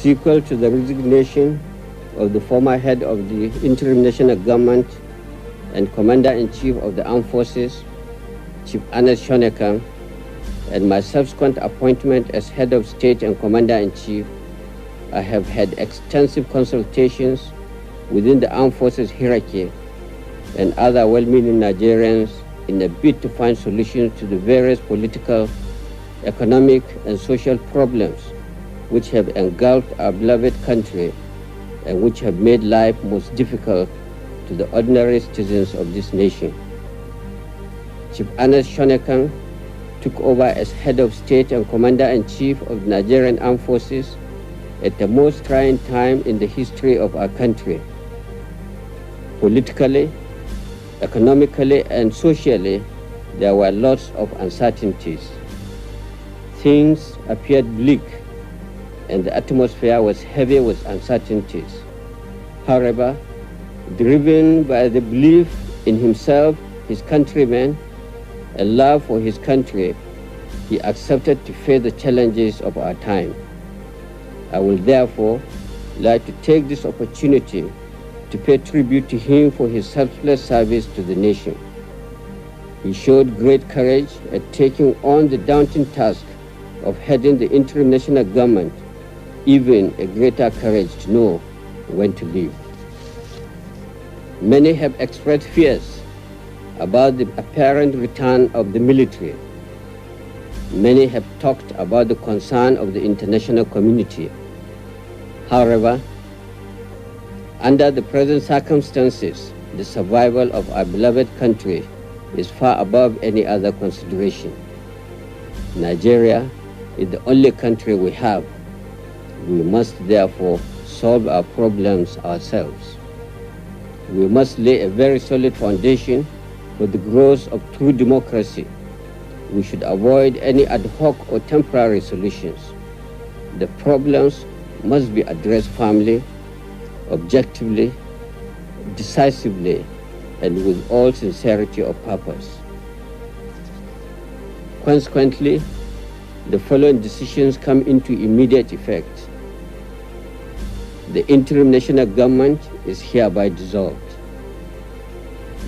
sequel to the resignation of the former head of the interim national government and Commander-in-Chief of the Armed Forces, Chief Ernest Shonekan, and my subsequent appointment as head of state and Commander-in-Chief, I have had extensive consultations within the Armed Forces hierarchy and other well-meaning Nigerians in a bid to find solutions to the various political, economic, and social problems which have engulfed our beloved country and which have made life most difficult to the ordinary citizens of this nation. Chief Ernest Shonekan took over as head of state and Commander-in-Chief of the Nigerian Armed Forces at the most trying time in the history of our country. Politically, economically, and socially, there were lots of uncertainties. Things appeared bleak, and the atmosphere was heavy with uncertainties. However, driven by the belief in himself, his countrymen, a love for his country, he accepted to face the challenges of our time. I would therefore like to take this opportunity to pay tribute to him for his selfless service to the nation. He showed great courage at taking on the daunting task of heading the interim national government, even a greater courage to know when to leave. Many have expressed fears about the apparent return of the military. Many have talked about the concern of the international community. However, under the present circumstances, the survival of our beloved country is far above any other consideration. Nigeria is the only country we have. We must therefore solve our problems ourselves. We must lay a very solid foundation for the growth of true democracy. We should avoid any ad hoc or temporary solutions. The problems must be addressed firmly, objectively, decisively, and with all sincerity of purpose. Consequently, the following decisions come into immediate effect. The interim national government is hereby dissolved.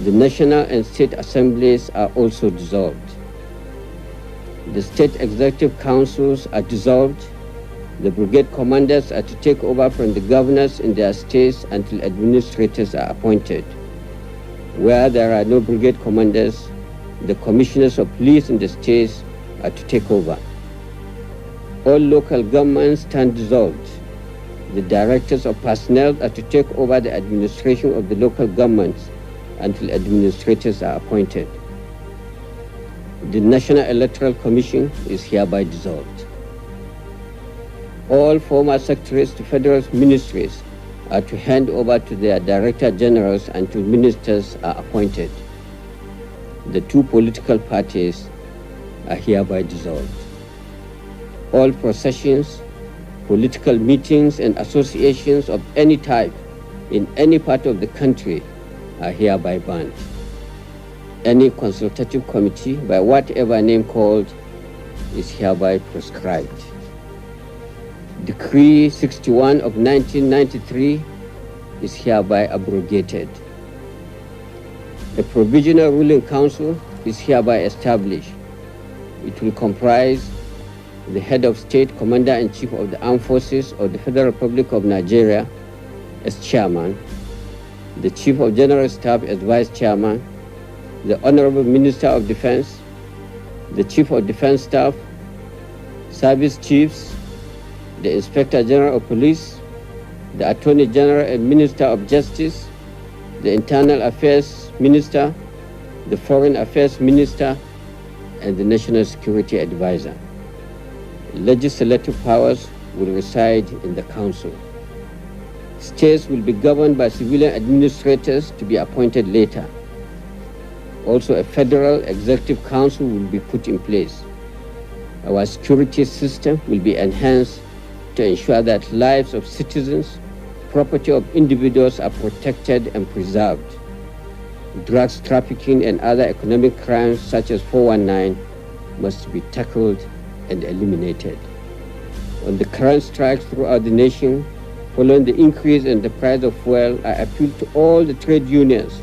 The national and state assemblies are also dissolved. The state executive councils are dissolved. The brigade commanders are to take over from the governors in their states until administrators are appointed. Where there are no brigade commanders, the commissioners of police in the states are to take over. All local governments stand dissolved. The directors of personnel are to take over the administration of the local governments until administrators are appointed. The National Electoral Commission is hereby dissolved. All former secretaries to federal ministries are to hand over to their director generals until ministers are appointed. The two political parties are hereby dissolved. All processions, political meetings, and associations of any type in any part of the country are hereby banned. Any consultative committee, by whatever name called, is hereby proscribed. Decree 61 of 1993 is hereby abrogated. A provisional ruling council is hereby established. It will comprise the head of state, Commander-in-Chief of the Armed Forces of the Federal Republic of Nigeria as chairman, the Chief of General Staff as vice chairman, the Honorable Minister of Defense, the Chief of Defense Staff, service chiefs, the Inspector General of Police, the Attorney General and Minister of Justice, the Internal Affairs Minister, the Foreign Affairs Minister, and the National Security Advisor. Legislative powers will reside in the Council. States will be governed by civilian administrators to be appointed later. Also, a federal executive council will be put in place. Our security system will be enhanced to ensure that lives of citizens, property of individuals are protected and preserved. Drugs trafficking and other economic crimes such as 419 must be tackled and eliminated. On the current strikes throughout the nation, following the increase in the price of fuel, I appeal to all the trade unions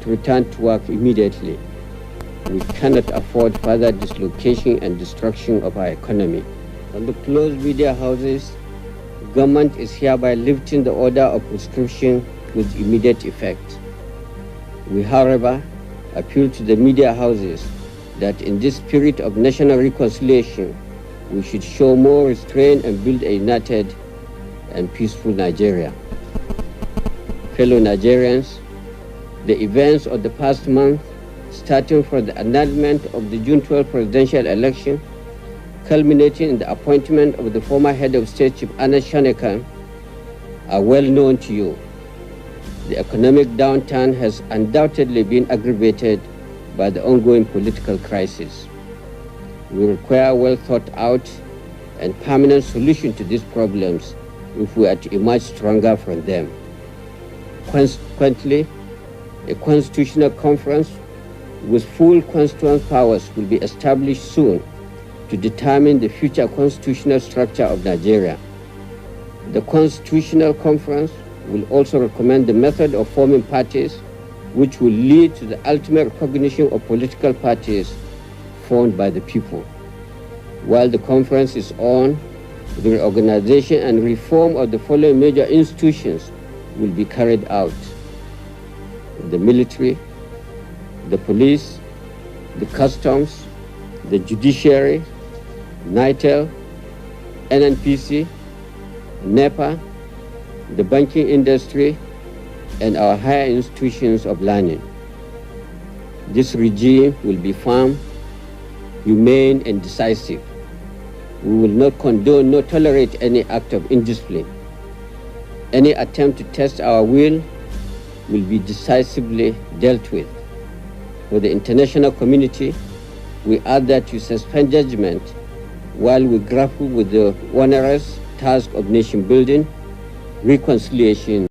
to return to work immediately. We cannot afford further dislocation and destruction of our economy. On the closed media houses, the government is hereby lifting the order of proscription with immediate effect. We, however, appeal to the media houses that in this spirit of national reconciliation, we should show more restraint and build a united and peaceful Nigeria. Fellow Nigerians, the events of the past month, starting from the annulment of the June 12 presidential election, culminating in the appointment of the former head of state, Chief Anas Shanekan, are well known to you. The economic downturn has undoubtedly been aggravated by the ongoing political crisis. We require a well thought out and permanent solution to these problems if we are to emerge stronger from them. Consequently, a constitutional conference with full constituent powers will be established soon to determine the future constitutional structure of Nigeria. The Constitutional Conference will also recommend the method of forming parties, which will lead to the ultimate recognition of political parties formed by the people. While the conference is on, the reorganization and reform of the following major institutions will be carried out: the military, the police, the customs, the judiciary, NITEL, NNPC, NEPA, the banking industry, and our higher institutions of learning. This regime will be firm, humane, and decisive. We will not condone nor tolerate any act of indiscipline. Any attempt to test our will be decisively dealt with. For the international community, we ask that you suspend judgment while we grapple with the onerous task of nation building, reconciliation,